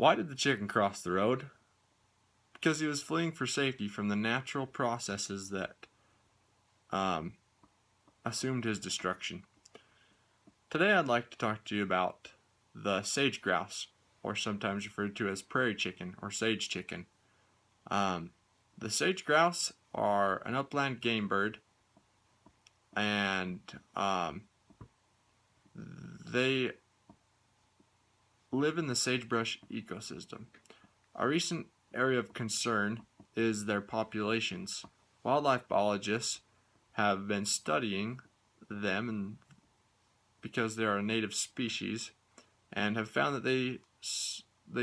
Why did the chicken cross the road? Because he was fleeing for safety from the natural processes that um, assumed his destruction. Today I'd like to talk to you about the sage grouse, or sometimes referred to as prairie chicken or sage chicken. The sage grouse are an upland game bird, and they live in the sagebrush ecosystem. A recent area of concern is their populations. Wildlife biologists have been studying them because they are a native species and have found that they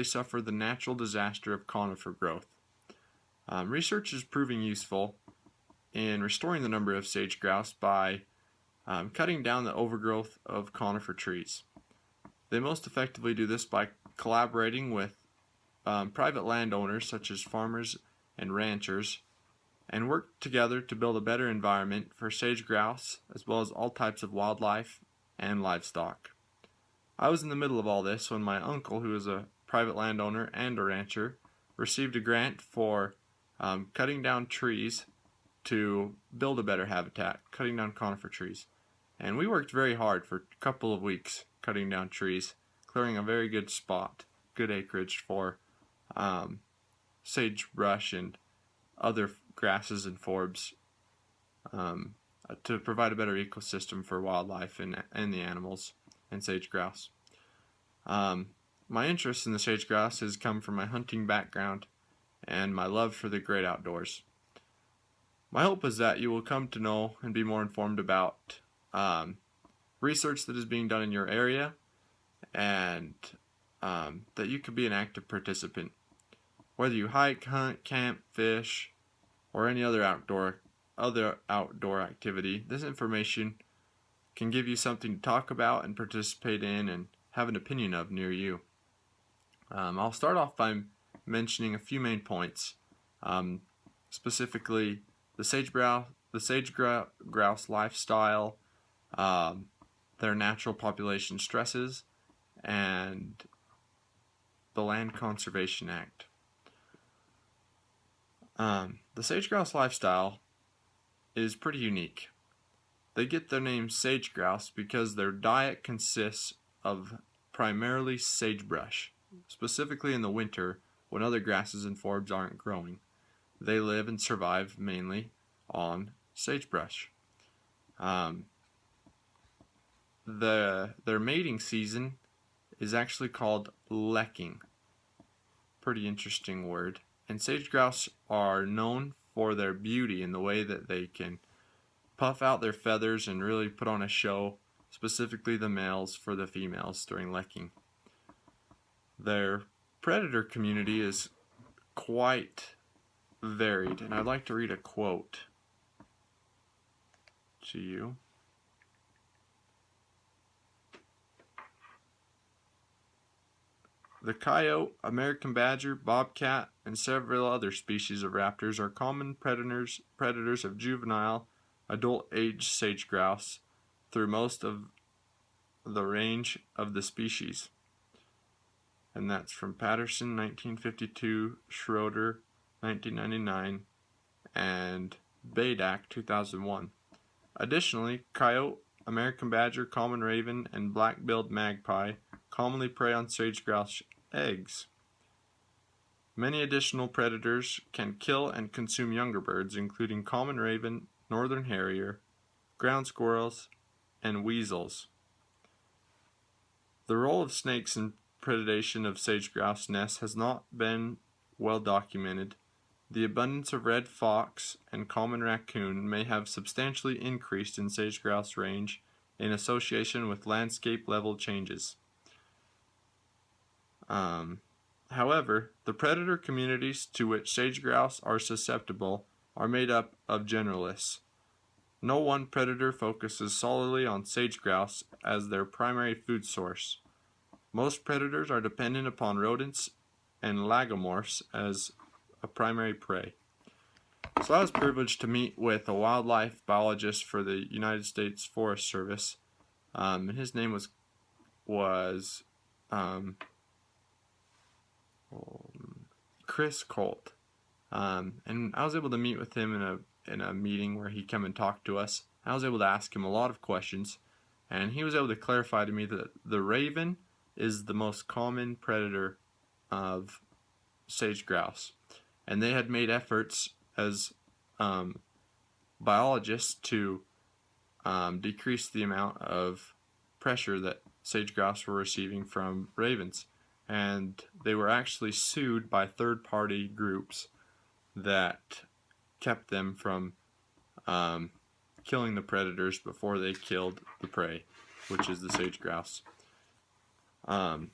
suffer the natural disaster of conifer growth. Research is proving useful in restoring the number of sage grouse by cutting down the overgrowth of conifer trees. They most effectively do this by collaborating with private landowners such as farmers and ranchers, and work together to build a better environment for sage grouse as well as all types of wildlife and livestock. I was in the middle of all this when my uncle, who is a private landowner and a rancher, received a grant for cutting down trees to build a better habitat, cutting down conifer trees. And we worked very hard for a couple of weeks cutting down trees, clearing a very good spot, good acreage for sagebrush and other grasses and forbs to provide a better ecosystem for wildlife and the animals and sage grouse. My interest in the sage grouse has come from my hunting background and my love for the great outdoors. My hope is that you will come to know and be more informed about research that is being done in your area, and that you could be an active participant. Whether you hike, hunt, camp, fish, or any other outdoor activity, this information can give you something to talk about and participate in and have an opinion of near you. I'll start off by mentioning a few main points, specifically the sage grouse lifestyle, their natural population stresses, and the Land Conservation Act. The sage grouse lifestyle is pretty unique. They get their name sage grouse because their diet consists of primarily sagebrush, specifically in the winter when other grasses and forbs aren't growing. They live and survive mainly on sagebrush. Their mating season is actually called lekking. Pretty interesting word. And sage grouse are known for their beauty in the way that they can puff out their feathers and really put on a show, specifically the males for the females during lekking. Their predator community is quite varied, and I'd like to read a quote to you. The coyote, American badger, bobcat, and several other species of raptors are common predators of juvenile, adult-age sage grouse through most of the range of the species. And that's from Patterson, 1952, Schroeder, 1999, and Badak, 2001. Additionally, coyote, American badger, common raven, and black-billed magpie commonly prey on sage grouse eggs. Many additional predators can kill and consume younger birds, including common raven, northern harrier, ground squirrels, and weasels. The role of snakes in predation of sage grouse nests has not been well documented. The abundance of red fox and common raccoon may have substantially increased in sage grouse range in association with landscape level changes. However, the predator communities to which sage grouse are susceptible are made up of generalists. No one predator focuses solely on sage grouse as their primary food source. Most predators are dependent upon rodents and lagomorphs as a primary prey. So I was privileged to meet with a wildlife biologist for the United States Forest Service, and his name was Chris Colt. And I was able to meet with him in a meeting where he came and talked to us. I was able to ask him a lot of questions, and he was able to clarify to me that the raven is the most common predator of sage grouse, and they had made efforts as biologists to decrease the amount of pressure that sage grouse were receiving from ravens, and they were actually sued by third-party groups that kept them from killing the predators before they killed the prey, which is the sage grouse. And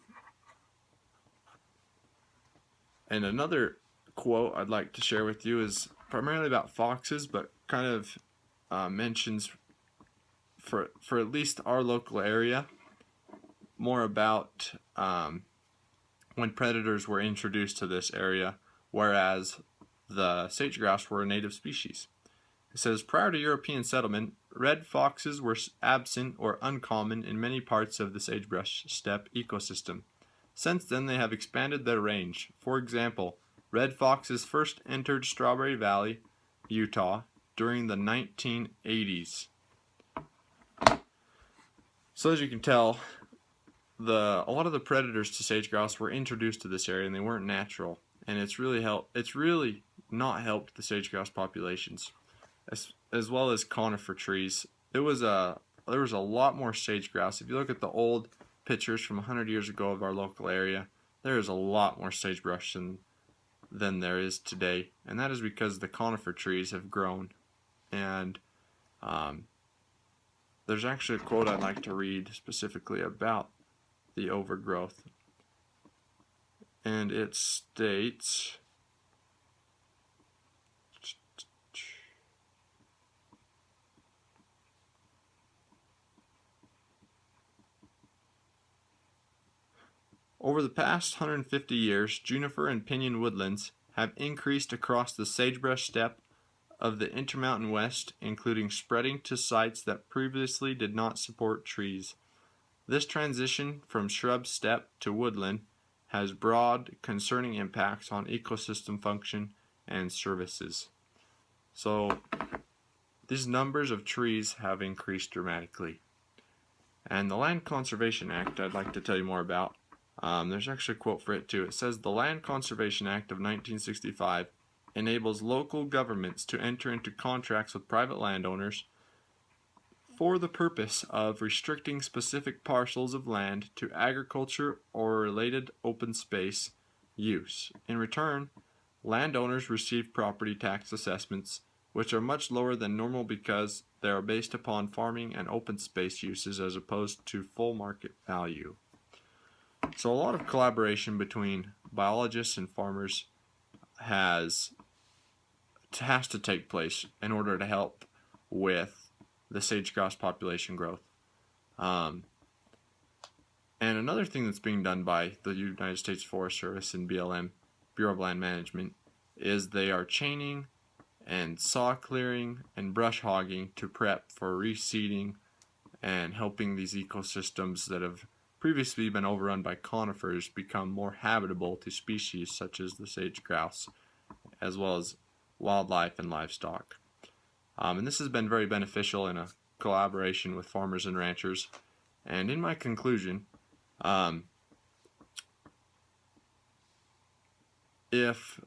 another quote I'd like to share with you is primarily about foxes, but kind of mentions for at least our local area more about when predators were introduced to this area, whereas the sage grouse were a native species. It says, prior to European settlement, red foxes were absent or uncommon in many parts of the sagebrush steppe ecosystem. Since then, they have expanded their range. For example, red foxes first entered Strawberry Valley, Utah, during the 1980s. So as you can tell, a lot of the predators to sage grouse were introduced to this area, and they weren't natural. And it's really not helped the sage grouse populations, as well as conifer trees. There was a lot more sage grouse. If you look at the old pictures from 100 years ago of our local area, there is a lot more sagebrush than there is today, and that is because the conifer trees have grown. And there's actually a quote I'd like to read specifically about the overgrowth, and it states, over the past 150 years, juniper and pinyon woodlands have increased across the sagebrush steppe of the Intermountain West, including spreading to sites that previously did not support trees. This transition from shrub steppe to woodland has broad, concerning impacts on ecosystem function and services. So, these numbers of trees have increased dramatically. And the Land Conservation Act, I'd like to tell you more about. There's actually a quote for it too. It says, the Land Conservation Act of 1965 enables local governments to enter into contracts with private landowners for the purpose of restricting specific parcels of land to agriculture or related open space use. In return, landowners receive property tax assessments, which are much lower than normal because they are based upon farming and open space uses as opposed to full market value. So a lot of collaboration between biologists and farmers has to take place in order to help with the sage grouse population growth. And another thing that's being done by the United States Forest Service and BLM, Bureau of Land Management, is they are chaining and saw clearing and brush hogging to prep for reseeding and helping these ecosystems that have previously been overrun by conifers become more habitable to species such as the sage grouse, as well as wildlife and livestock. And this has been very beneficial in a collaboration with farmers and ranchers. And in my conclusion, if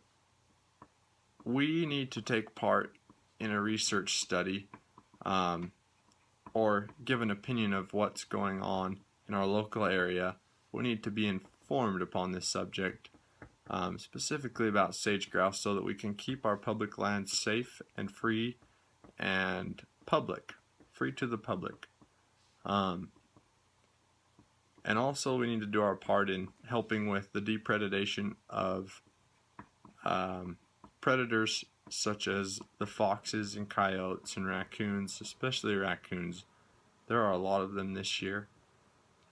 we need to take part in a research study or give an opinion of what's going on in our local area, we need to be informed upon this subject, specifically about sage grouse, so that we can keep our public lands safe and free and free to the public. And also we need to do our part in helping with the depredation of predators such as the foxes and coyotes and raccoons, especially raccoons. There are a lot of them this year,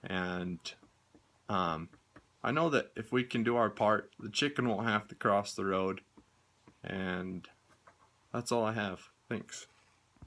and I know that if we can do our part, the chicken won't have to cross the road. And that's all I have. Thanks.